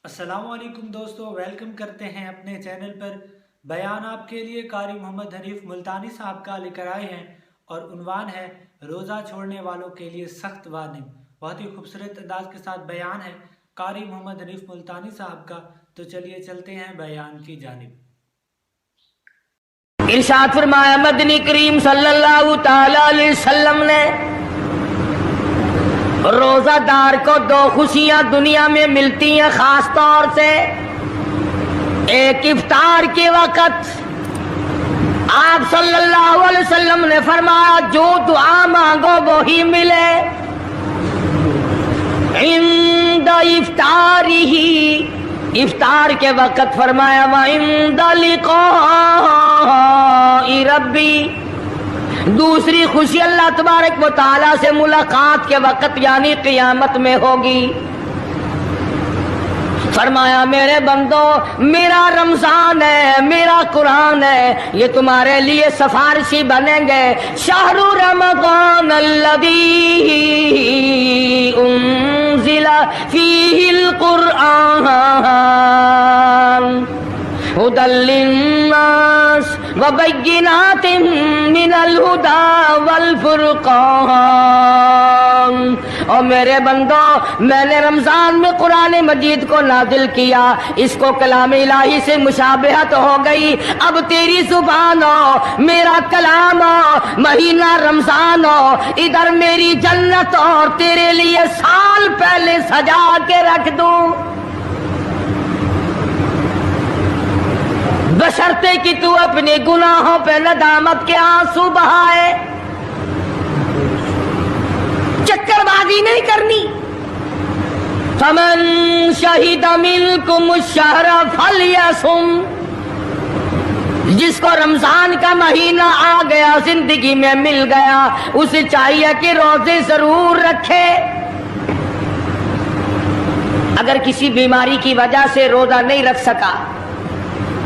السلام علیکم دوستو، ویلکم کرتے ہیں اپنے چینل پر۔ بیان آپ کے لیے قاری محمد حنیف ملتانی صاحب کا لے کر آئے ہیں اور عنوان ہے روزہ چھوڑنے والوں کے لیے سخت وارننگ۔ بہت ہی خوبصورت انداز کے ساتھ بیان ہے قاری محمد حنیف ملتانی صاحب کا، تو چلیے چلتے ہیں بیان کی جانب۔ ارشاد فرمایا مدنی کریم صلی اللہ تعالی علیہ وسلم نے روزہ دار کو دو خوشیاں دنیا میں ملتی ہیں خاص طور سے۔ ایک افطار کے وقت آپ صلی اللہ علیہ وسلم نے فرمایا جو دعا مانگو وہی ملے۔ عند افطارہ، افطار کے وقت فرمایا وعند لقاء ربی۔ دوسری خوشی اللہ تبارک و تعالی سے ملاقات کے وقت یعنی قیامت میں ہوگی۔ فرمایا میرے بندو، میرا رمضان ہے، میرا قرآن ہے، یہ تمہارے لیے سفارشی بنیں گے۔ شہر رمضان الذی انزل فیہ القرآن ہدی للناس وبینات من الہدی والفرقان۔ اور میرے بندو، میں نے رمضان میں قرآن مجید کو نازل کیا، اس کو کلام الہی سے مشابہت ہو گئی۔ اب تیری زبان ہو، میرا کلام ہو، مہینہ رمضان ہو، ادھر میری جنت اور تیرے لیے سال پہلے سجا کے رکھ دوں، بشرطے کہ تو اپنے گناہوں پہ ندامت کے آنسو بہائے۔ چکر بازی نہیں کرنی۔ فمن شہد منکم الشہر فلیصم، جس کو رمضان کا مہینہ آ گیا، زندگی میں مل گیا، اسے چاہیے کہ روزے ضرور رکھے۔ اگر کسی بیماری کی وجہ سے روزہ نہیں رکھ سکا،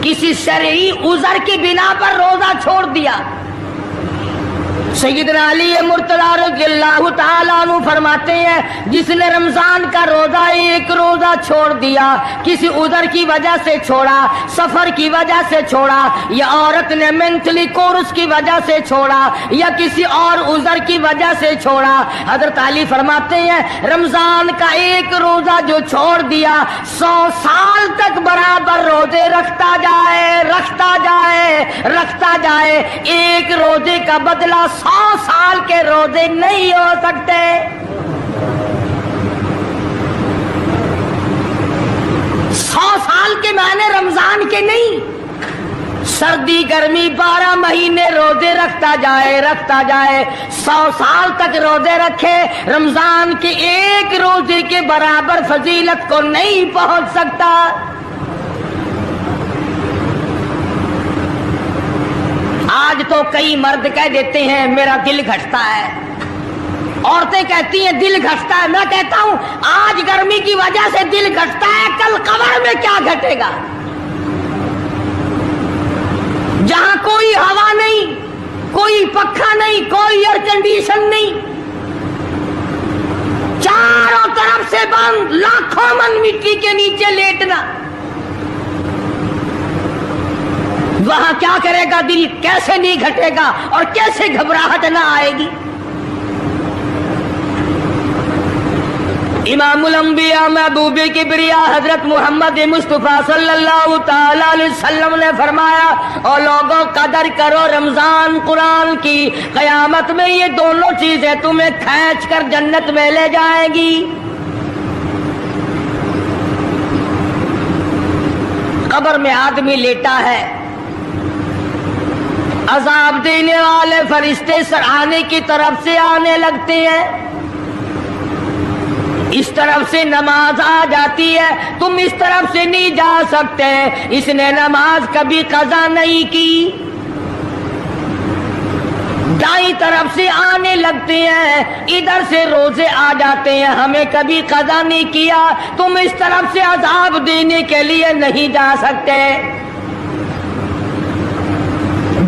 کسی شرعی عذر کی بنا پر روزہ چھوڑ دیا، سیدنا علی مرتضی رضی اللہ تعالیٰ عنہ فرماتے ہیں جس نے رمضان کا روزہ ایک روزہ چھوڑ دیا، کسی عذر کی وجہ سے چھوڑا، سفر کی وجہ سے چھوڑا، یا عورت نے مینٹلی کورس کی وجہ سے چھوڑا، یا کسی اور عذر کی وجہ سے چھوڑا، حضرت علی فرماتے ہیں رمضان کا ایک روزہ جو چھوڑ دیا 100 سال تک برابر روزے رکھتا جائے، رکھتا جائے، رکھتا جائے، ایک روزے کا بدلہ 100 سال کے روزے نہیں ہو سکتے۔ 100 سال کے معنی رمضان کے نہیں، سردی گرمی 12 مہینے روزے رکھتا جائے، رکھتا جائے، 100 سال تک روزے رکھے، رمضان کے ایک روزے کے برابر فضیلت کو نہیں پہنچ سکتا۔ آج تو کئی مرد کہہ دیتے ہیں میرا دل گھٹتا ہے، عورتیں کہتی ہیں دل گھٹتا ہے، میں کہتا ہوں آج گرمی کی وجہ سے دل گھٹتا ہے، کل قبر میں کیا گھٹے گا؟ جہاں کوئی ہوا نہیں، کوئی پنکھا نہیں، کوئی ایئر کنڈیشن نہیں، چاروں طرف سے بند، لاکھوں من مٹی کے نیچے لیٹنا، وہاں کیا کرے گا دل؟ کیسے نہیں گھٹے گا اور کیسے گھبراہٹ نہ آئے گی؟ امام الانبیاء محبوب کبریا حضرت محمد مصطفیٰ صلی اللہ تعالی علیہ وسلم نے فرمایا اور لوگوں قدر کرو رمضان قرآن کی، قیامت میں یہ دونوں چیزیں تمہیں کھینچ کر جنت میں لے جائیں گی۔ قبر میں آدمی لیٹا ہے، عذاب دینے والے فرشتے سرانے کی طرف سے آنے لگتے ہیں، اس طرف سے نماز آ جاتی ہے، تم اس طرف سے نہیں جا سکتے، اس نے نماز کبھی قضا نہیں کی۔ دائیں طرف سے آنے لگتے ہیں، ادھر سے روزے آ جاتے ہیں، ہمیں کبھی قضا نہیں کیا، تم اس طرف سے عذاب دینے کے لیے نہیں جا سکتے۔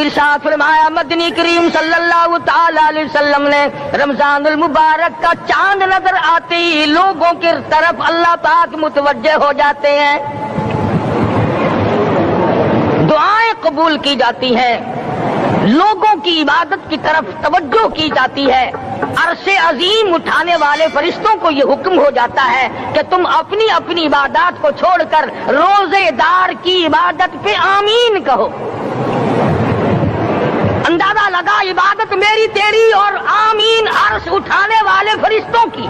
ارشاد فرمایا مدنی کریم صلی اللہ تعالی علیہ وسلم نے رمضان المبارک کا چاند نظر آتے ہی لوگوں کی طرف اللہ پاک متوجہ ہو جاتے ہیں، دعائیں قبول کی جاتی ہیں، لوگوں کی عبادت کی طرف توجہ کی جاتی ہے، عرش عظیم اٹھانے والے فرشتوں کو یہ حکم ہو جاتا ہے کہ تم اپنی اپنی عبادات کو چھوڑ کر روزے دار کی عبادت پہ آمین کہو۔ اندازہ لگا عبادت میری تیری اور آمین عرش اٹھانے والے فرشتوں کی۔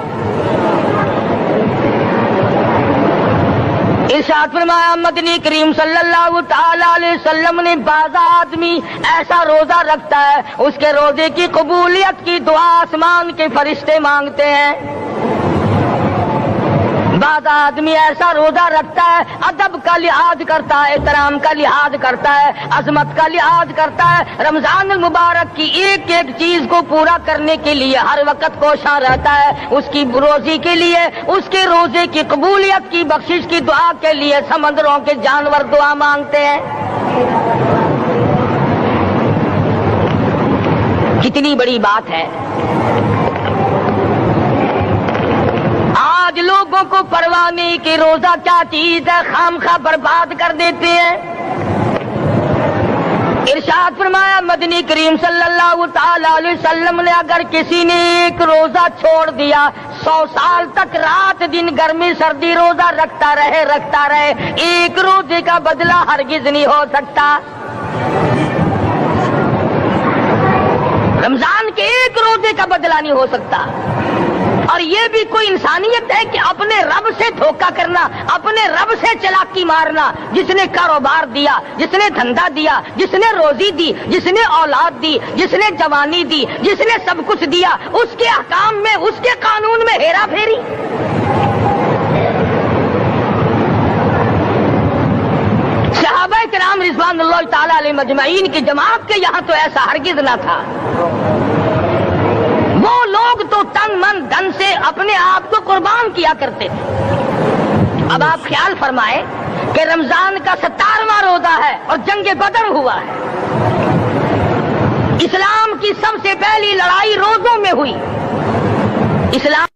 ارشاد فرمایا مدنی کریم صلی اللہ تعالی علیہ وسلم نے بعض آدمی ایسا روزہ رکھتا ہے اس کے روزے کی قبولیت کی دعا آسمان کے فرشتے مانگتے ہیں، بعض آدمی ایسا روزہ رکھتا ہے ادب کا لحاظ کرتا ہے، احترام کا لحاظ کرتا ہے، عظمت کا لحاظ کرتا ہے، رمضان المبارک کی ایک ایک چیز کو پورا کرنے کے لیے ہر وقت کوشاں رہتا ہے، اس کی روزی کے لیے، اس کے روزے کی قبولیت کی بخشش کی دعا کے لیے سمندروں کے جانور دعا مانگتے ہیں۔ کتنی بڑی بات ہے، آج لوگوں کو پرواہ نہیں کہ روزہ کیا چیز ہے، خام خواہ برباد کر دیتے ہیں۔ ارشاد فرمایا مدنی کریم صلی اللہ تعالی علیہ وسلم نے اگر کسی نے ایک روزہ چھوڑ دیا 100 سال تک رات دن گرمی سردی روزہ رکھتا رہے ایک روزے کا بدلہ ہرگز نہیں ہو سکتا۔ رمضان کے ایک روزے کا بدلہ نہیں ہو سکتا۔ اور یہ بھی کوئی انسانیت ہے کہ اپنے رب سے دھوکہ کرنا، اپنے رب سے چلاکی مارنا؟ جس نے کاروبار دیا، جس نے دھندا دیا، جس نے روزی دی، جس نے اولاد دی، جس نے جوانی دی، جس نے سب کچھ دیا، اس کے احکام میں، اس کے قانون میں ہیرا پھیری۔ صحابہ کرام رضوان اللہ تعالی علیہ مجمعین کی جماعت کے یہاں تو ایسا ہرگز نہ تھا۔ وہ لوگ تو تن من دھن سے اپنے آپ کو قربان کیا کرتے تھے۔ اب آپ خیال فرمائیں کہ رمضان کا 17واں روزہ ہے اور جنگ بدر ہوا ہے۔ اسلام کی سب سے پہلی لڑائی روزوں میں ہوئی، اسلام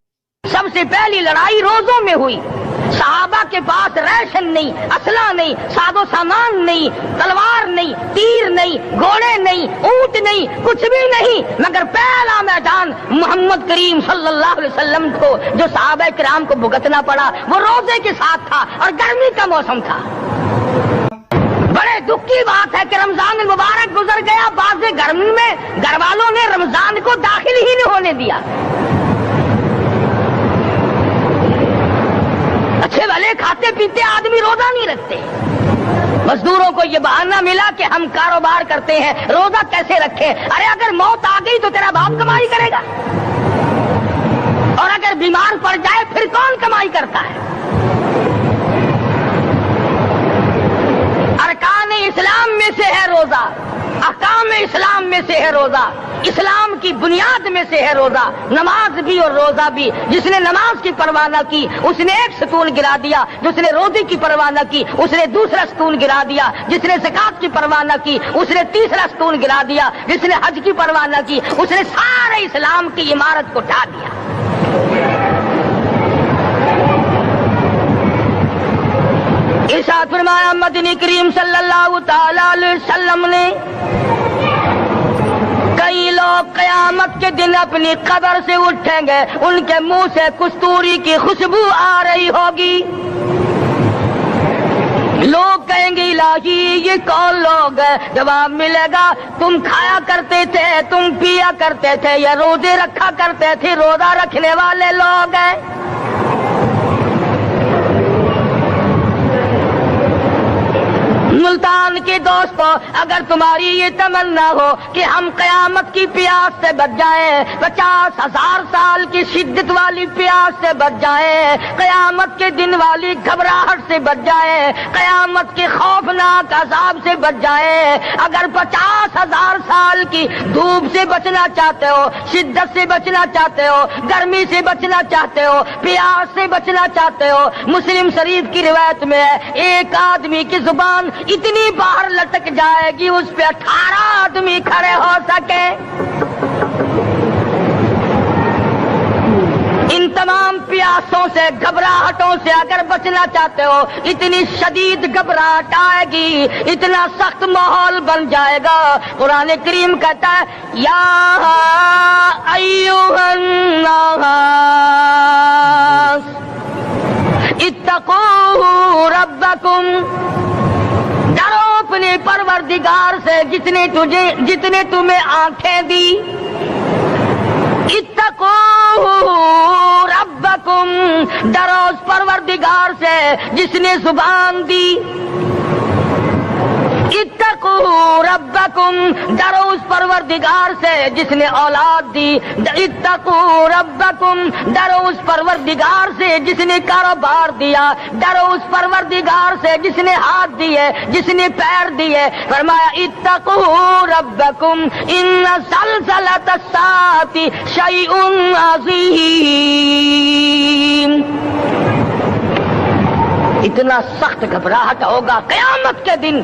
سب سے پہلی لڑائی روزوں میں ہوئی۔ صحابہ کے پاس ریشن نہیں، اسلحہ نہیں، ساز و سامان نہیں، تلوار نہیں، تیر نہیں، گھوڑے نہیں، اونٹ نہیں، کچھ بھی نہیں، مگر پہلا میدان محمد کریم صلی اللہ علیہ وسلم کو جو صحابہ کرام کو بھگتنا پڑا وہ روزے کے ساتھ تھا اور گرمی کا موسم تھا۔ بڑے دکھ کی بات ہے کہ رمضان المبارک گزر گیا، بعض گرمی میں گھر والوں نے رمضان کو داخل ہی نہیں ہونے دیا۔ اچھے بھلے کھاتے پیتے آدمی روزہ نہیں رکھتے، مزدوروں کو یہ بہانہ ملا کہ ہم کاروبار کرتے ہیں، روزہ کیسے رکھیں؟ ارے اگر موت آ گئی تو تیرا باپ کمائی کرے گا، اور اگر بیمار پڑ جائے پھر کون کمائی کرتا ہے؟ ارکان اسلام میں سے ہے روزہ، احکام اسلام میں سے ہے روزہ، اسلام کی بنیاد میں سے ہے روزہ، نماز بھی اور روزہ بھی۔ جس نے نماز کی پرواہ نہ کی اس نے ایک ستون گرا دیا، جس نے روزے کی پرواہ نہ کی اس نے دوسرا ستون گرا دیا، جس نے زکات کی پرواہ نہ کی اس نے تیسرا ستون گرا دیا، جس نے حج کی پرواہ نہ کی اس نے سارے اسلام کی عمارت کو ڈھا دیا۔ ارشاد فرمایا مدنی کریم صلی اللہ تعالی علیہ وسلم نے کئی لوگ قیامت کے دن اپنی قبر سے اٹھیں گے، ان کے منہ سے کستوری کی خوشبو آ رہی ہوگی۔ لوگ کہیں گے الہی یہ کون لوگ ہیں؟ جواب ملے گا تم کھایا کرتے تھے، تم پیا کرتے تھے، یا روزے رکھا کرتے تھے، روزہ رکھنے والے لوگ ہیں۔ ملتان کے دوستوں، اگر تمہاری یہ تمنا ہو کہ ہم قیامت کی پیاس سے بچ جائیں، 50,000 سال کی شدت والی پیاس سے بچ جائیں، قیامت کے دن والی گھبراہٹ سے بچ جائیں، قیامت کے خوفناک عذاب سے بچ جائیں، اگر 50,000 سال کی دھوپ سے بچنا چاہتے ہو، شدت سے بچنا چاہتے ہو، گرمی سے بچنا چاہتے ہو، پیاس سے بچنا چاہتے ہو، مسلم شریف کی روایت میں ہے ایک آدمی کی زبان اتنی باہر لٹک جائے گی اس پہ 18 آدمی کھڑے ہو سکے. ان تمام پیاسوں سے گھبراہٹوں سے اگر بچنا چاہتے ہو، اتنی شدید گھبراہٹ آئے گی، اتنا سخت ماحول بن جائے گا. قرآن کریم کہتا ہے یا ایھا الناس اتقوا ربکم، ڈرو اپنے پروردگار سے جتنے تمہیں آنکھیں دی. اتقوا ربکم، ڈرو اس پروردگار سے جس نے زبان دی. اتقوا ربکم، ڈرو اس پروردگار سے جس نے اولاد دی. اتقوا ربکم، ڈرو اس پروردگار سے جس نے کاروبار دیا. ڈرو اس پروردگار سے جس نے ہاتھ دیے، جس نے پیر دیے. فرمایا اتقوا ربکم ان زلزلۃ الساعۃ شیء عظیم. اتنا سخت گھبراہٹ ہوگا قیامت کے دن.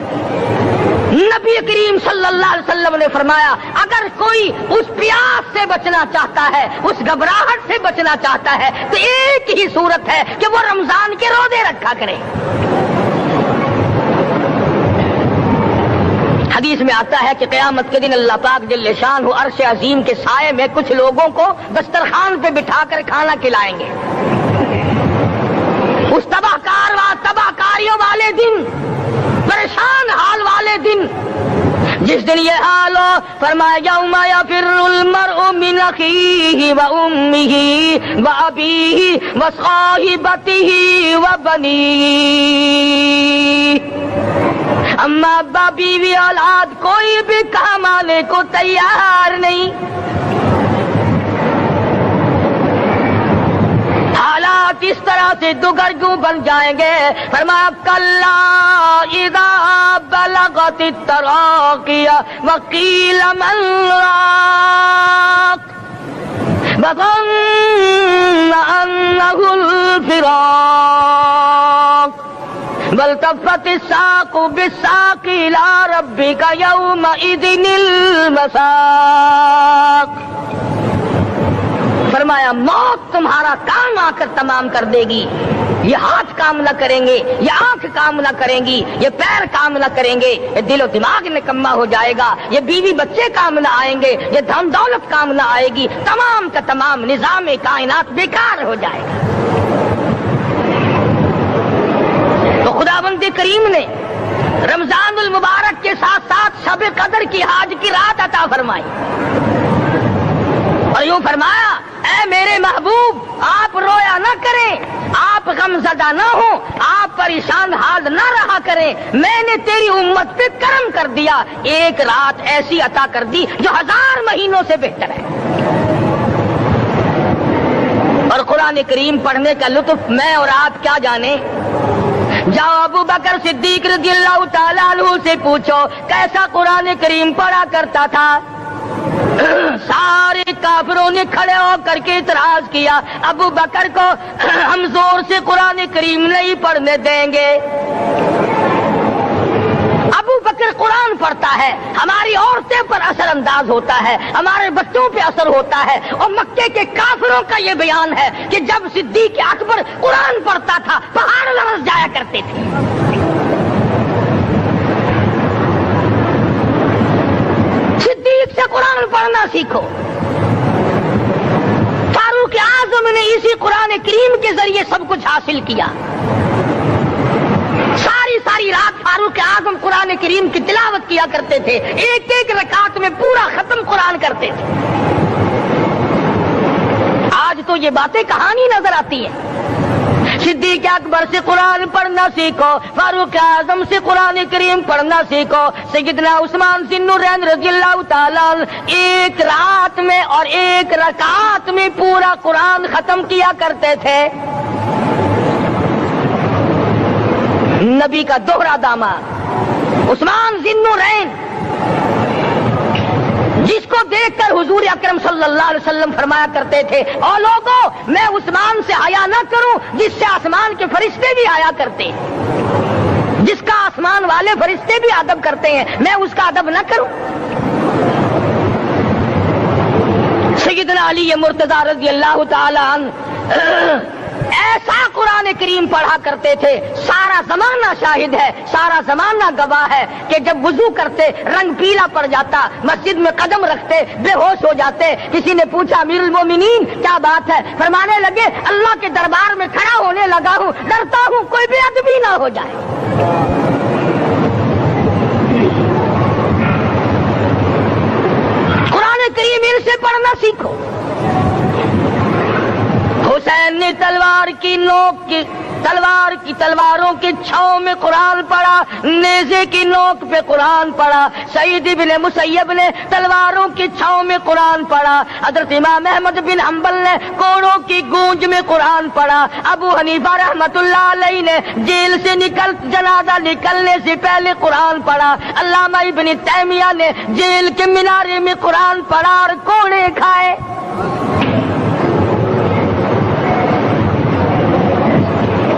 نبی کریم صلی اللہ علیہ وسلم نے فرمایا اگر کوئی اس پیاس سے بچنا چاہتا ہے، اس گھبراہٹ سے بچنا چاہتا ہے، تو ایک ہی صورت ہے کہ وہ رمضان کے روزے رکھا کرے. حدیث میں آتا ہے کہ قیامت کے دن اللہ پاک جل شان عرش عظیم کے سائے میں کچھ لوگوں کو دسترخوان پہ بٹھا کر کھانا کھلائیں گے. اس تباہ کاریوں والے دن، پریشان حال والے دن، جس دن یہ حال ہو، فرمایا یوم یفر المرء من اخیہ و امہ و ابیہ و صاحبتہ و بنیہ. اما ابا بیوی اولاد کوئی بھی کام آنے کو تیار نہیں. حالات اس طرح سے دگرگوں بن جائیں گے. فرمایا کلا اذا بلغت التراقی وقیل من راق وظن انہ الفراق والتفت الساق بالساق الى ربک یومئذ المساق. فرمایا موت تمہارا کام آ کر تمام کر دے گی. یہ ہاتھ کام نہ کریں گے، یہ آنکھ کام نہ کریں گی، یہ پیر کام نہ کریں گے، یہ دل و دماغ نکما ہو جائے گا، یہ بیوی بچے کام نہ آئیں گے، یہ دھن دولت کام نہ آئے گی. تمام کا تمام نظام کائنات بیکار ہو جائے گا. تو خداوند کریم نے رمضان المبارک کے ساتھ ساتھ شب قدر کی حاج کی رات عطا فرمائی اور یوں فرمایا اے میرے محبوب آپ رویا نہ کریں، آپ غم زدہ نہ ہوں، آپ پریشان حال نہ رہا کریں. میں نے تیری امت پہ کرم کر دیا، ایک رات ایسی عطا کر دی جو 1000 مہینوں سے بہتر ہے. اور قرآن کریم پڑھنے کا لطف میں اور آپ کیا جانے. جاؤ ابو بکر صدیق رضی اللہ تعالیٰ عنہ سے پوچھو کیسا قرآن کریم پڑھا کرتا تھا. سارے کافروں نے کھڑے ہو کر کے اعتراض کیا ابو بکر کو ہم زور سے قرآن کریم نہیں پڑھنے دیں گے. ابو بکر قرآن پڑھتا ہے، ہماری عورتیں پر اثر انداز ہوتا ہے، ہمارے بچوں پہ اثر ہوتا ہے. اور مکے کے کافروں کا یہ بیان ہے کہ جب صدیق اکبر قرآن پڑھتا تھا پہاڑ لرز جایا کرتے تھے. صدیق سے قرآن پڑھنا سیکھو. فاروق اعظم نے اسی قرآن کریم کے ذریعے سب کچھ حاصل کیا. ساری رات فاروق اعظم قرآن کریم کی تلاوت کیا کرتے تھے، ایک ایک رکعت میں پورا ختم قرآن کرتے تھے. آج تو یہ باتیں کہانی نظر آتی ہیں. صدیق اکبر سے قرآن پڑھنا سیکھو، فاروق اعظم سے قرآن کریم پڑھنا سیکھو. سیدنا عثمان ذی النورین رضی اللہ تعالیٰ ایک رات میں اور ایک رکعت میں پورا قرآن ختم کیا کرتے تھے. نبی کا دوہرا داماد عثمان ذی النورین، جس کو دیکھ کر حضور اکرم صلی اللہ علیہ وسلم فرمایا کرتے تھے اور لوگوں میں عثمان سے حیا نہ کروں جس سے آسمان کے فرشتے بھی حیا کرتے، جس کا آسمان والے فرشتے بھی ادب کرتے ہیں، میں اس کا ادب نہ کروں؟ سیدنا علی مرتضی رضی اللہ تعالی عنہ ایسا قرآن کریم پڑھا کرتے تھے، سارا زمانہ شاہد ہے، سارا زمانہ گواہ ہے کہ جب وضو کرتے رنگ پیلا پڑ جاتا، مسجد میں قدم رکھتے بے ہوش ہو جاتے۔ کسی نے پوچھا امیر المومنین کیا بات ہے؟ فرمانے لگے اللہ کے دربار میں کھڑا ہونے لگا ہوں، ڈرتا ہوں کوئی بے ادبی نہ ہو جائے۔ قرآن کریم ان سے پڑھنا سیکھو۔ حسین نے تلواروں کی چھاؤں میں قرآن پڑھا، نیزے کی نوک پہ قرآن پڑھا۔ سعید بن مسیب نے تلواروں کی چھاؤں میں قرآن پڑھا۔ حضرت امام احمد بن حنبل نے کوڑوں کی گونج میں قرآن پڑھا۔ ابو حنیفہ رحمت اللہ علیہ نے جیل سے جنازہ نکلنے سے پہلے قرآن پڑھا۔ علامہ ابن تیمیہ نے جیل کے مینارے میں قرآن پڑھا اور کوڑے کھائے۔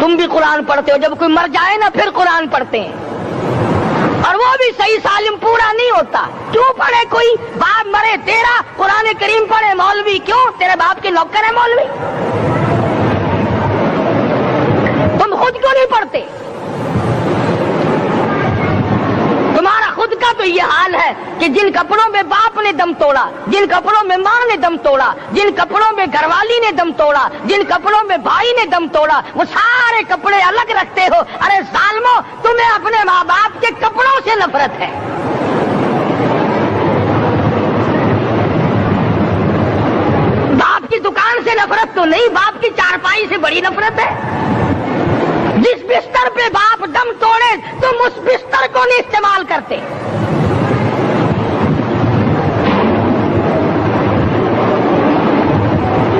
تم بھی قرآن پڑھتے ہو، جب کوئی مر جائے نا پھر قرآن پڑھتے ہیں، اور وہ بھی صحیح سالم پورا نہیں ہوتا۔ کیوں پڑھے؟ کوئی باپ مرے تیرا قرآن کریم پڑھے مولوی، کیوں؟ تیرے باپ کے نوکر ہے مولوی؟ تم خود کیوں نہیں پڑھتے؟ تمہارا خود کا تو یہ حال ہے کہ جن کپڑوں میں باپ نے دم توڑا، جن کپڑوں میں ماں نے دم توڑا، جن کپڑوں میں گھر والی نے دم توڑا، جن کپڑوں میں بھائی نے دم توڑا، وہ سارے کپڑے الگ رکھتے ہو۔ ارے ظالمو، تمہیں اپنے ماں باپ کے کپڑوں سے نفرت ہے۔ باپ کی دکان سے نفرت تو نہیں، باپ کی چارپائی سے بڑی نفرت ہے۔ جس بستر پہ باپ دم توڑے تم اس بستر کو نہیں استعمال کرتے۔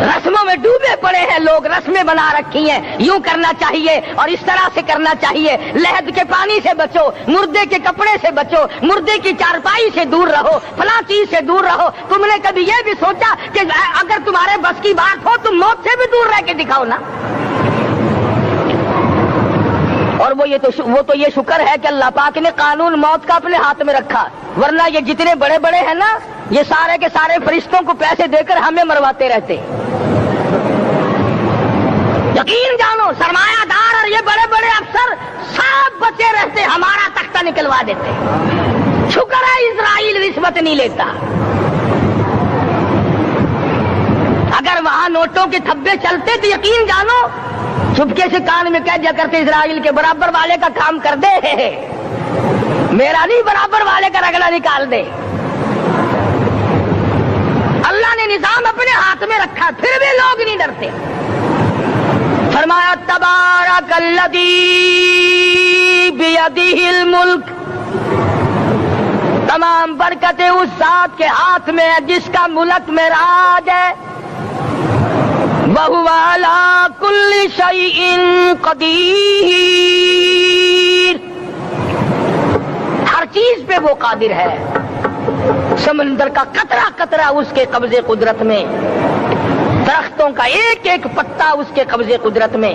رسموں میں ڈوبے پڑے ہیں لوگ، رسمیں بنا رکھی ہیں، یوں کرنا چاہیے اور اس طرح سے کرنا چاہیے۔ لہد کے پانی سے بچو، مردے کے کپڑے سے بچو، مردے کی چارپائی سے دور رہو، فلاں چیز سے دور رہو۔ تم نے کبھی یہ بھی سوچا کہ اگر تمہارے بس کی بات ہو تم موت سے بھی دور رہ کے دکھاؤ نا؟ اور وہ تو یہ شکر ہے کہ اللہ پاک نے قانون موت کا اپنے ہاتھ میں رکھا، ورنہ یہ جتنے بڑے بڑے ہیں نا، یہ سارے کے سارے فرشتوں کو پیسے دے کر ہمیں مرواتے رہتے۔ یقین جانو سرمایہ دار اور یہ بڑے بڑے افسر سب بچے رہتے، ہمارا تختہ نکلوا دیتے۔ شکر ہے اسرائیل رشوت نہیں لیتا۔ اگر وہاں نوٹوں کے تھبے چلتے تو یقین جانو چپکے سے کان میں کہہ دیا کرتے اسرائیل کے برابر والے کا کام کر دے، میرا نہیں، برابر والے کا رگڑا نکال دے۔ اللہ نے نظام اپنے ہاتھ میں رکھا پھر بھی لوگ نہیں ڈرتے۔ فرمایا تبارک الذی بیدہ الملک، تمام برکتیں اس ذات کے ہاتھ میں ہے جس کا ملک میں راج ہے۔ وَهُوَ عَلَى كُلِّ شَيْءٍ قَدِيرٌ، ہر چیز پہ وہ قادر ہے۔ سمندر کا قطرہ قطرہ اس کے قبضے قدرت میں، درختوں کا ایک ایک پتا اس کے قبضے قدرت میں،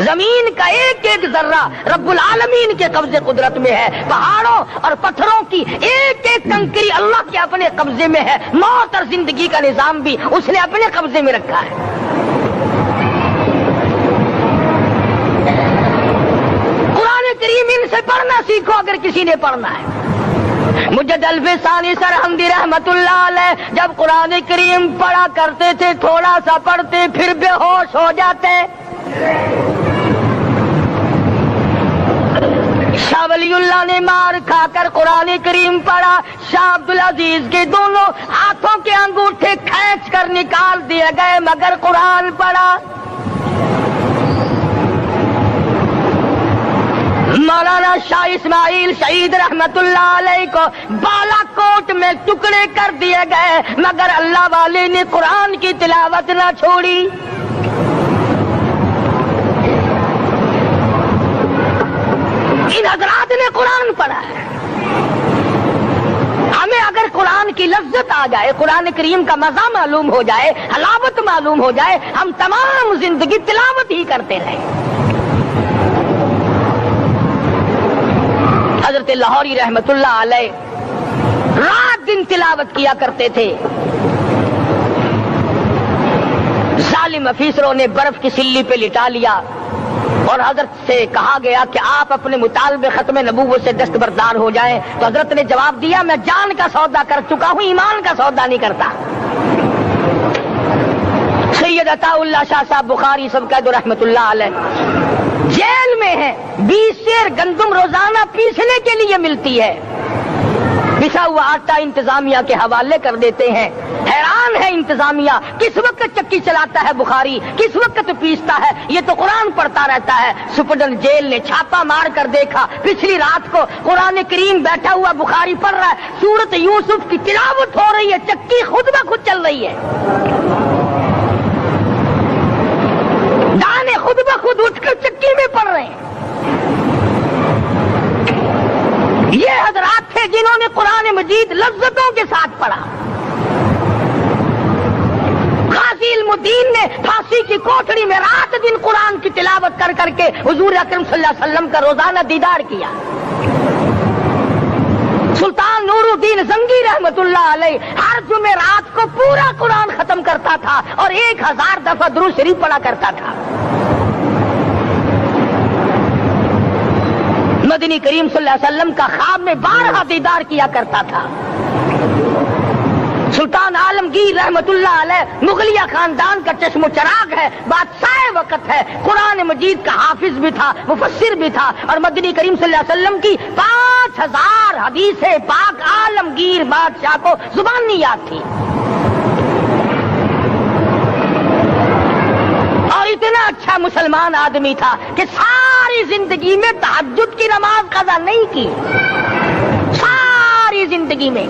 زمین کا ایک ایک ذرہ رب العالمین کے قبضے قدرت میں ہے، پہاڑوں اور پتھروں کی ایک ایک کنکری اللہ کے اپنے قبضے میں ہے، موت اور زندگی کا نظام بھی اس نے اپنے قبضے میں رکھا ہے۔ قرآن کریم ان سے پڑھنا سیکھو اگر کسی نے پڑھنا ہے۔ مجد الفی ثانی سرہندی رحمت اللہ علیہ جب قرآن کریم پڑھا کرتے تھے تھوڑا سا پڑھتے پھر بے ہوش ہو جاتے۔ شاہ ولی اللہ نے مار کھا کر قرآن کریم پڑھا، شاہ عبدالعزیز کے دونوں ہاتھوں کے انگوٹھے کھینچ کر نکال دیے گئے مگر قرآن پڑھا۔ مولانا شاہ اسماعیل شہید رحمت اللہ علیہ کو بالا کوٹ میں ٹکڑے کر دیے گئے مگر اللہ والے نے قرآن کی تلاوت نہ چھوڑی۔ ان حضرات نے قرآن پڑھا ہے۔ ہمیں اگر قرآن کی لذت آ جائے، قرآن کریم کا مزہ معلوم ہو جائے، حلاوت معلوم ہو جائے، ہم تمام زندگی تلاوت ہی کرتے رہیں۔ حضرت لاہوری رحمت اللہ علیہ رات دن تلاوت کیا کرتے تھے. ظالم افیسروں نے برف کی سلی پہ لٹا لیا اور حضرت سے کہا گیا کہ آپ اپنے مطالبے ختم نبوت سے دستبردار ہو جائیں. تو حضرت نے جواب دیا میں جان کا سودا کر چکا ہوں, ایمان کا سودا نہیں کرتا. سید عطا اللہ شاہ صاحب بخاری سب کا رحمت اللہ علیہ جیل میں ہیں. 20 سیر گندم روزانہ پیسنے کے لیے ملتی ہے. پسا ہوا آٹا انتظامیہ کے حوالے کر دیتے ہیں. حیران ہے انتظامیہ, کس وقت چکی چلاتا ہے بخاری, کس وقت پیستا ہے, یہ تو قرآن پڑھتا رہتا ہے. سپرڈن جیل نے چھاپا مار کر دیکھا, پچھلی رات کو قرآن کریم بیٹھا ہوا بخاری پڑھ رہا ہے, سورت یوسف کی تلاوت ہو رہی ہے, چکی خود بخود چل رہی ہے, دانے خود بخود اٹھ کر چکی میں پڑھ رہے ہیں. یہ حضرات تھے جنہوں نے قرآن مجید لذتوں کے ساتھ پڑھا. غازی علم الدین نے پھانسی کی کوٹڑی میں رات دن قرآن کی تلاوت کر کر کے حضور اکرم صلی اللہ علیہ وسلم کا روزانہ دیدار کیا. سلطان نور الدین زنگی رحمت اللہ علیہ ہر جمعرات کو پورا قرآن ختم کرتا تھا اور 1000 دفعہ درود شریف پڑھا کرتا تھا. مدنی کریم صلی اللہ علیہ وسلم کا خواب میں 12 دیدار کیا کرتا تھا. سلطان عالمگیر رحمت اللہ علیہ مغلیہ خاندان کا چشم و چراغ ہے, بادشاہ وقت ہے, قرآن مجید کا حافظ بھی تھا, مفسر بھی تھا, اور مدنی کریم صلی اللہ علیہ وسلم کی 5000 حدیث پاک عالمگیر بادشاہ کو زبانی یاد تھی. اور اتنا اچھا مسلمان آدمی تھا کہ ساری زندگی میں تہجد کی نماز قضا نہیں کی. ساری زندگی میں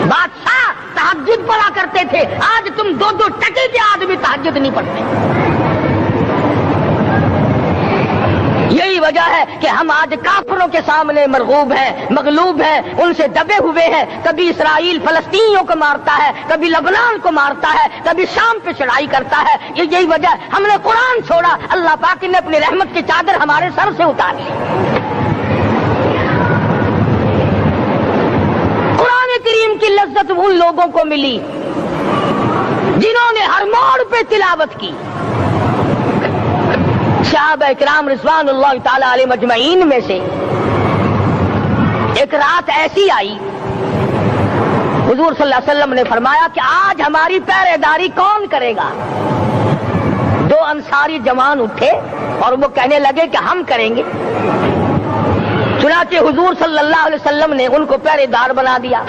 بادشاہ تہجد پڑھا کرتے تھے. آج تم 2 ٹکے کے آدمی تہجد نہیں پڑھتے. یہی وجہ ہے کہ ہم آج کافروں کے سامنے مرغوب ہیں, مغلوب ہیں, ان سے دبے ہوئے ہیں. کبھی اسرائیل فلسطینیوں کو مارتا ہے, کبھی لبنان کو مارتا ہے, کبھی شام پہ چڑھائی کرتا ہے. یہی وجہ ہم نے قرآن چھوڑا, اللہ پاک نے اپنی رحمت کی چادر ہمارے سر سے اتاری. قرآن کریم کی لذت ان لوگوں کو ملی جنہوں نے ہر موڑ پہ تلاوت کی. صحابہ اکرام رضوان اللہ تعالی علیہ مجمعین میں سے ایک رات ایسی آئی, حضور صلی اللہ علیہ وسلم نے فرمایا کہ آج ہماری پہرے داری کون کرے گا. 2 انصاری جوان اٹھے اور وہ کہنے لگے کہ ہم کریں گے. چنانچہ حضور صلی اللہ علیہ وسلم نے ان کو پہرے دار بنا دیا.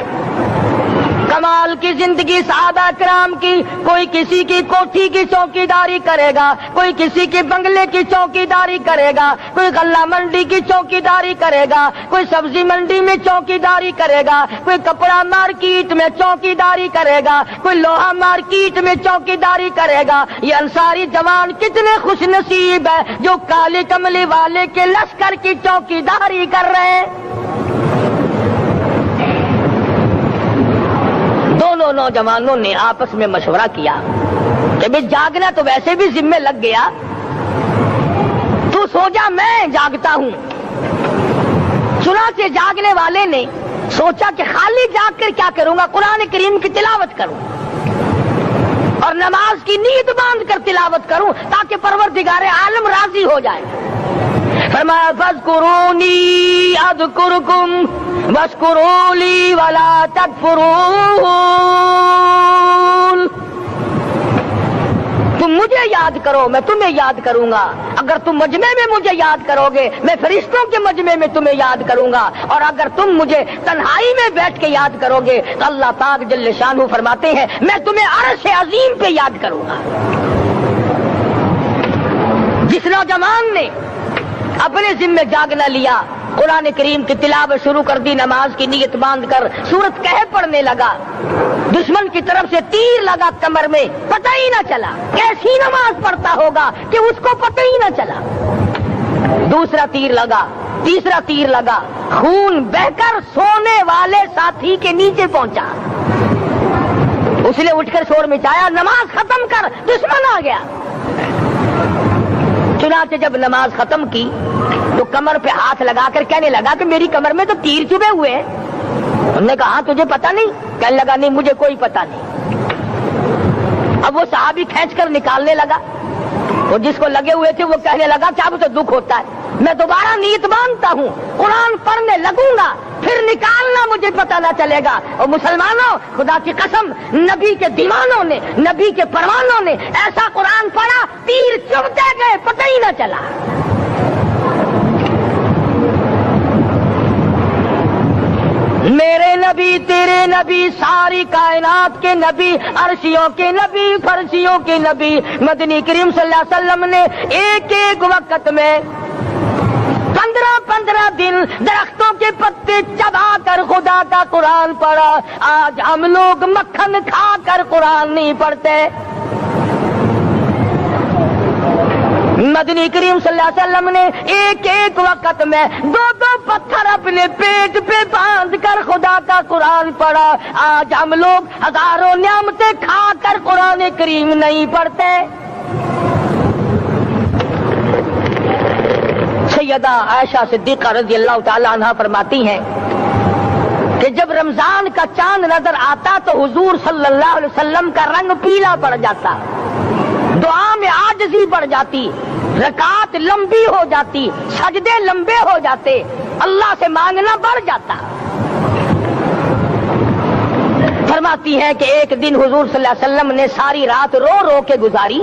کمال کی زندگی صحابہ کرام کی, کوئی کسی کی کوٹھی کی چوکی داری کرے گا, کوئی کسی کے بنگلے کی چوکی داری کرے گا, کوئی غلہ منڈی کی چوکی داری کرے گا, کوئی سبزی منڈی میں چوکی داری کرے گا, کوئی کپڑا مارکیٹ میں چوکی داری کرے گا, کوئی لوہا مارکیٹ میں چوکی داری کرے گا. یہ انصاری جوان کتنے خوش نصیب ہے جو کالے کملے والے کے لشکر کی چوکی داری کر رہے ہیں. دونوں نوجوانوں نے آپس میں مشورہ کیا کہ بھئی جاگنا تو ویسے بھی ذمہ لگ گیا, تو سو جا, میں جاگتا ہوں. چنانچہ جاگنے والے نے سوچا کہ خالی جاگ کر کیا کروں گا, قرآن کریم کی تلاوت کروں اور نماز کی نیت باندھ کر تلاوت کروں تاکہ پروردگار عالم راضی ہو جائے. فرمایا فاذکرونی اذکرکم واشکروا لی ولا تکفرون. تم مجھے یاد کرو, میں تمہیں یاد کروں گا. اگر تم مجمع میں مجھے یاد کرو گے, میں فرشتوں کے مجمع میں تمہیں یاد کروں گا. اور اگر تم مجھے تنہائی میں بیٹھ کے یاد کرو گے تو اللہ پاک جل شانہ فرماتے ہیں میں تمہیں عرش عظیم پہ یاد کروں گا. جس نوجوان نے اپنے ذمہ جاگنا لیا, قرآن کریم کی تلاوت شروع کر دی, نماز کی نیت باندھ کر سورت کہف پڑھنے لگا. دشمن کی طرف سے تیر لگا کمر میں, پتہ ہی نہ چلا کیسی نماز پڑھتا ہوگا کہ اس کو پتہ ہی نہ چلا. دوسرا تیر لگا, تیسرا تیر لگا, خون بہ کر سونے والے ساتھی کے نیچے پہنچا. اس نے اٹھ کر شور مچایا, نماز ختم کر, دشمن آ گیا. چنانچہ جب نماز ختم کی تو تو کمر پہ ہاتھ لگا کر کہنے لگا کہ میری کمر میں تو تیر چبھے ہوئے ہیں. انہوں نے کہا تجھے پتا نہیں؟ کہنے لگا نہیں مجھے کوئی پتا نہیں. اب وہ صحابی کھینچ کر نکالنے لگا. وہ جس کو لگے ہوئے تھے وہ کہنے لگا کہ اب تو دکھ ہوتا ہے, میں دوبارہ نیت باندھتا ہوں, قرآن پڑھنے لگوں گا, پھر نکالنا مجھے پتا نہ چلے گا. اور مسلمانوں خدا کی قسم نبی کے دیوانوں نے, نبی کے پروانوں نے ایسا قرآن پڑھا تیر چبھتے گئے پتہ ہی نہ چلا. میرے نبی تیرے نبی ساری کائنات کے نبی, عرشیوں کے نبی, فرشیوں کے نبی مدنی کریم صلی اللہ علیہ وسلم نے ایک ایک وقت میں 15 دن درختوں کے پتے چبا کر خدا کا قرآن پڑھا. آج ہم لوگ مکھن کھا کر قرآن نہیں پڑھتے. مدنی کریم صلی اللہ علیہ وسلم نے ایک ایک وقت میں 2 پتھر اپنے پیٹ پہ باندھ کر خدا کا قرآن پڑھا. آج ہم لوگ ہزاروں نعمتیں کھا کر قرآن کریم نہیں پڑھتے. سیدہ عائشہ صدیقہ رضی اللہ تعالی عنہ فرماتی ہیں کہ جب رمضان کا چاند نظر آتا تو حضور صلی اللہ علیہ وسلم کا رنگ پیلا پڑ جاتا, دعا میں عاجزی بڑھ جاتی, رکعت لمبی ہو جاتی, سجدے لمبے ہو جاتے, اللہ سے مانگنا بڑھ جاتا. فرماتی ہیں کہ ایک دن حضور صلی اللہ علیہ وسلم نے ساری رات رو رو کے گزاری.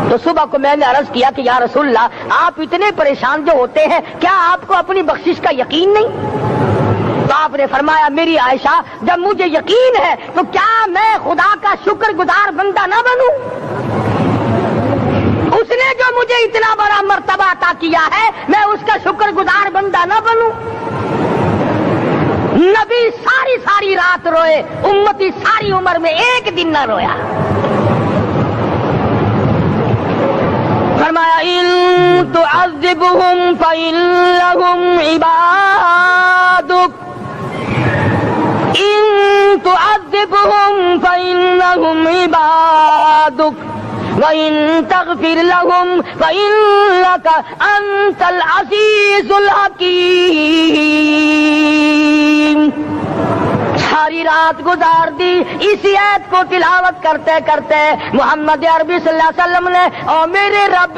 تو صبح کو میں نے عرض کیا کہ یا رسول اللہ آپ اتنے پریشان جو ہوتے ہیں کیا آپ کو اپنی بخشش کا یقین نہیں؟ تو آپ نے فرمایا میری عائشہ جب مجھے یقین ہے تو کیا میں خدا کا شکر گزار بندہ نہ بنوں؟ اس نے جو مجھے اتنا بڑا مرتبہ عطا کیا ہے میں اس کا شکر گزار بندہ نہ بنوں؟ نبی ساری رات روئے, امتی ساری عمر میں ایک دن نہ رویا. فرمایا ان تعذبهم فإنهم عبادك, ان تعذبهم فإنهم عبادك وَإِن تَغْفِرْ لَهُمْ فَإِنَّكَ أَنْتَ الْعَزِيزُ الْحَكِيمُ. ساری رات گزار دی اسی آیت کو تلاوت کرتے کرتے. محمد عربی صلی اللہ علیہ وسلم نے او میرے رب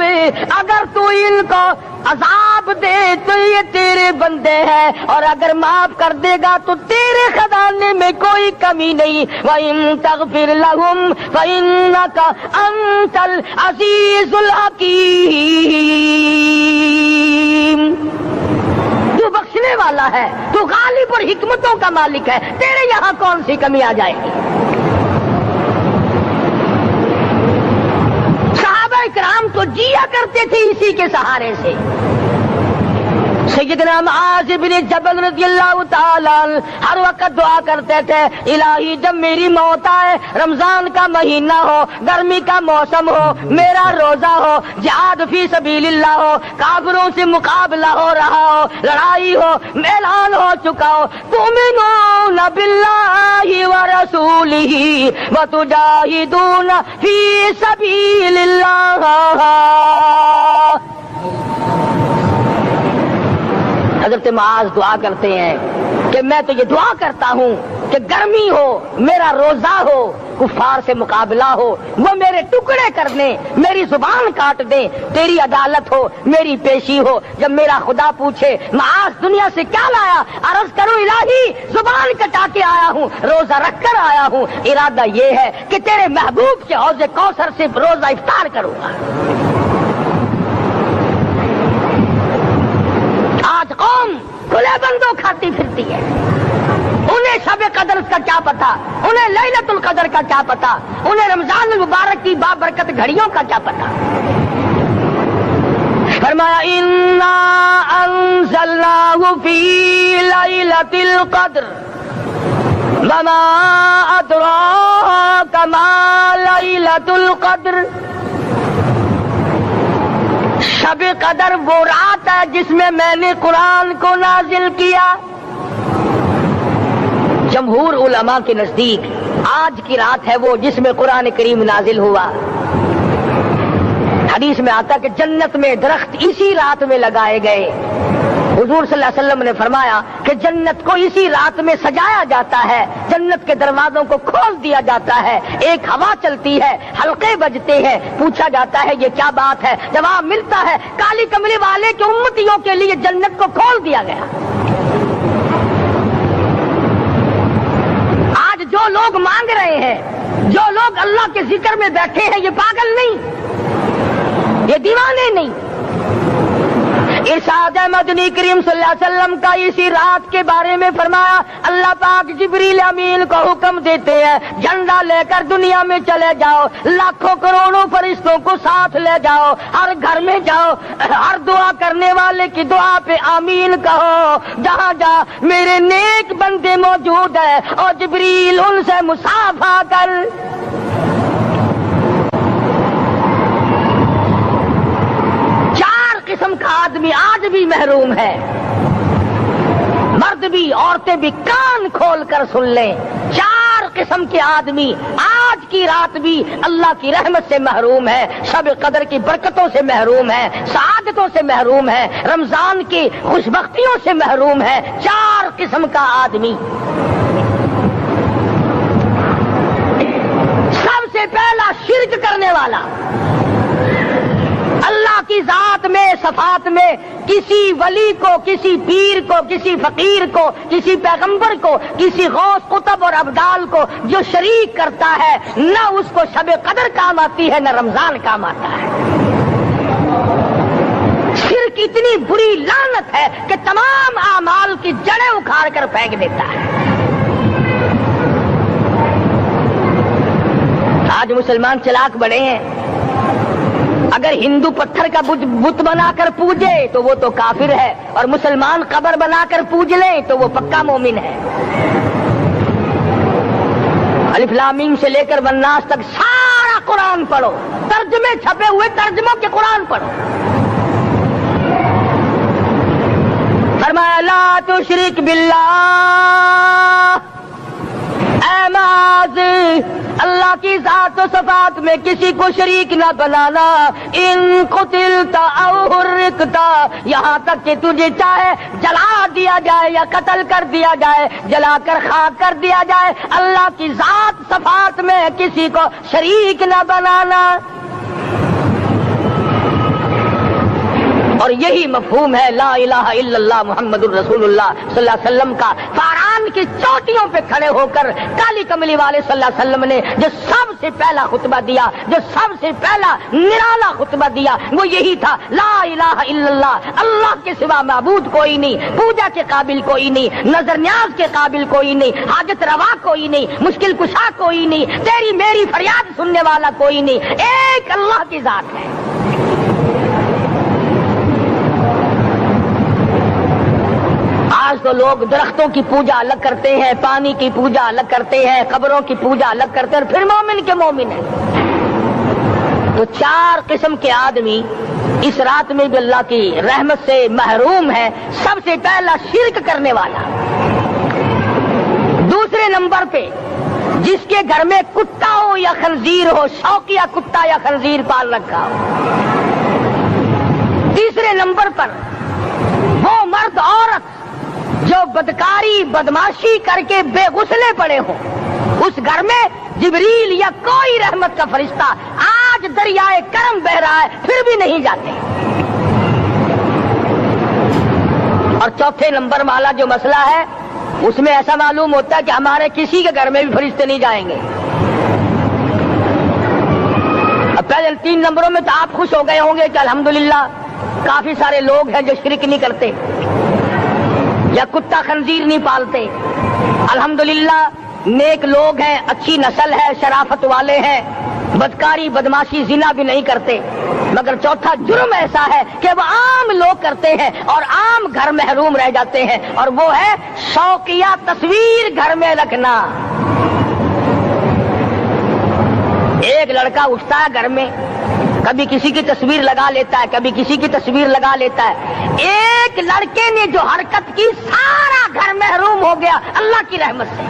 اگر تو ان کو عذاب دے تو یہ تیرے بندے ہیں, اور اگر معاف کر دے گا تو تیرے خزانے میں کوئی کمی نہیں. وَإِن تَغْفِرْ لَهُمْ فَإِنَّكَ أَنْتَ الْعَزِيزُ الْحَكِيمُ. تو بخشنے والا ہے, تو غالب اور حکمتوں کا مالک ہے, تیرے یہاں کون سی کمی آ جائے گی؟ صحابہ کرام تو جیا کرتے تھے اسی کے سہارے سے. سیدنا معاذ بن جبل رضی اللہ تعالی ہر وقت دعا کرتے تھے الہی جب میری موت آئے, رمضان کا مہینہ ہو, گرمی کا موسم ہو, میرا روزہ ہو, جہاد فی سبیل اللہ ہو, کافروں سے مقابلہ ہو رہا ہو, لڑائی ہو, اعلان ہو چکا ہو, تؤمنون باللہ ورسولہ وتجاہدون فی سبیل اللہ. حضرت معاذ دعا کرتے ہیں کہ میں تو یہ دعا کرتا ہوں کہ گرمی ہو, میرا روزہ ہو, کفار سے مقابلہ ہو, وہ میرے ٹکڑے کر دیں, میری زبان کاٹ دیں, تیری عدالت ہو, میری پیشی ہو. جب میرا خدا پوچھے معاذ دنیا سے کیا لایا, عرض کروں الہی زبان کٹا کے آیا ہوں, روزہ رکھ کر آیا ہوں, ارادہ یہ ہے کہ تیرے محبوب کے حوض کوثر سے روزہ افطار کروں گا. آج قوم کھلے بندوں کھاتی پھرتی ہے, انہیں شب قدر کا کیا پتا, انہیں لیلۃ القدر کا کیا پتا, انہیں رمضان المبارک کی بابرکت گھڑیوں کا کیا پتا. فرمایا انا انزلناہ فی لیلۃ القدر وما ادراک ما لیلۃ القدر. شب قدر وہ رات ہے جس میں نے قرآن کو نازل کیا. جمہور علماء کے نزدیک آج کی رات ہے وہ جس میں قرآن کریم نازل ہوا. حدیث میں آتا کہ جنت میں درخت اسی رات میں لگائے گئے. حضور صلی اللہ علیہ وسلم نے فرمایا کہ جنت کو اسی رات میں سجایا جاتا ہے, جنت کے دروازوں کو کھول دیا جاتا ہے, ایک ہوا چلتی ہے, حلقے بجتے ہیں, پوچھا جاتا ہے یہ کیا بات ہے, جواب ملتا ہے کالی کملی والے کے امتیوں کے لیے جنت کو کھول دیا گیا. آج جو لوگ مانگ رہے ہیں, جو لوگ اللہ کے ذکر میں بیٹھے ہیں, یہ پاگل نہیں, یہ دیوانے نہیں. ارشاد مدنی کریم صلی اللہ علیہ وسلم کا اسی رات کے بارے میں فرمایا, اللہ پاک جبریل امین کو حکم دیتے ہیں جھنڈا لے کر دنیا میں چلے جاؤ, لاکھوں کروڑوں فرشتوں کو ساتھ لے جاؤ, ہر گھر میں جاؤ, ہر دعا کرنے والے کی دعا پہ آمین کہو, جہاں جا میرے نیک بندے موجود ہیں اور جبریل ان سے مصافحہ کر. قسم کا آدمی آج بھی محروم ہے, مرد بھی عورتیں بھی کان کھول کر سن لیں. 4 قسم کے آدمی آج کی رات بھی اللہ کی رحمت سے محروم ہے, شب قدر کی برکتوں سے محروم ہے, سعادتوں سے محروم ہے, رمضان کی خوشبختیوں سے محروم ہے. 4 قسم کا آدمی. سب سے پہلا شرک کرنے والا, اللہ کی ذات میں صفات میں کسی ولی کو, کسی پیر کو, کسی فقیر کو, کسی پیغمبر کو, کسی غوث قطب اور ابدال کو جو شریک کرتا ہے, نہ اس کو شب قدر کام آتی ہے نہ رمضان کام آتا ہے. شرک اتنی بری لعنت ہے کہ تمام اعمال کی جڑیں اکھاڑ کر پھینک دیتا ہے. آج مسلمان چلاک بڑے ہیں, اگر ہندو پتھر کا بت بنا کر پوجے تو وہ تو کافر ہے, اور مسلمان قبر بنا کر پوج لیں تو وہ پکا مومن ہے. الف لام میم سے لے کر والناس تک سارا قرآن پڑھو, ترجمے چھپے ہوئے ترجموں کے قرآن پڑھو. فرمایا لا تشرک باللہ, اے معاذ اللہ کی ذات و صفات میں کسی کو شریک نہ بنانا. ان قتلتا او حرقتا, یہاں تک کہ تجھے چاہے جلا دیا جائے یا قتل کر دیا جائے, جلا کر خاک کر دیا جائے, اللہ کی ذات صفات میں کسی کو شریک نہ بنانا. اور یہی مفہوم ہے لا الہ الا اللہ محمد الرسول اللہ صلی اللہ علیہ وسلم کا. فاران کی چوٹیوں پہ کھڑے ہو کر کالی کملی والے صلی اللہ علیہ وسلم نے جو سب سے پہلا خطبہ دیا, جو سب سے پہلا نرالا خطبہ دیا, وہ یہی تھا لا الہ الا اللہ, اللہ کے سوا معبود کوئی نہیں, پوجا کے قابل کوئی نہیں, نظر نیاز کے قابل کوئی نہیں, حاجت روا کوئی نہیں, مشکل کشا کوئی نہیں, تیری میری فریاد سننے والا کوئی نہیں, ایک اللہ کی ذات ہے. آج تو لوگ درختوں کی پوجا الگ کرتے ہیں, پانی کی پوجا الگ کرتے ہیں, قبروں کی پوجا الگ کرتے ہیں, اور پھر مومن کے مومن ہیں. تو 4 قسم کے آدمی اس رات میں بھی اللہ کی رحمت سے محروم ہے. سب سے پہلا شرک کرنے والا. دوسرے نمبر پہ جس کے گھر میں کتا ہو یا خنزیر ہو, شوقیہ کتا یا خنزیر پال رکھا ہو. تیسرے نمبر پر وہ مرد عورت جو بدکاری بدماشی کر کے بے غسلے پڑے ہوں, اس گھر میں جبریل یا کوئی رحمت کا فرشتہ آج دریائے کرم بہ رہا ہے پھر بھی نہیں جاتے. اور چوتھے نمبر والا جو مسئلہ ہے اس میں ایسا معلوم ہوتا ہے کہ ہمارے کسی کے گھر میں بھی فرشتے نہیں جائیں گے. اب پہلے 3 نمبروں میں تو آپ خوش ہو گئے ہوں گے کہ الحمدللہ کافی سارے لوگ ہیں جو شرک نہیں کرتے یا کتا خنزیر نہیں پالتے. الحمدللہ نیک لوگ ہیں, اچھی نسل ہے, شرافت والے ہیں, بدکاری بدماشی زنا بھی نہیں کرتے. مگر چوتھا جرم ایسا ہے کہ وہ عام لوگ کرتے ہیں اور عام گھر محروم رہ جاتے ہیں, اور وہ ہے شوقیہ تصویر گھر میں رکھنا. ایک لڑکا اٹھتا ہے گھر میں, کبھی کسی کی تصویر لگا لیتا ہے, کبھی کسی کی تصویر لگا لیتا ہے. ایک لڑکے نے جو حرکت کی سارا گھر محروم ہو گیا اللہ کی رحمت سے.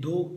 2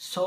100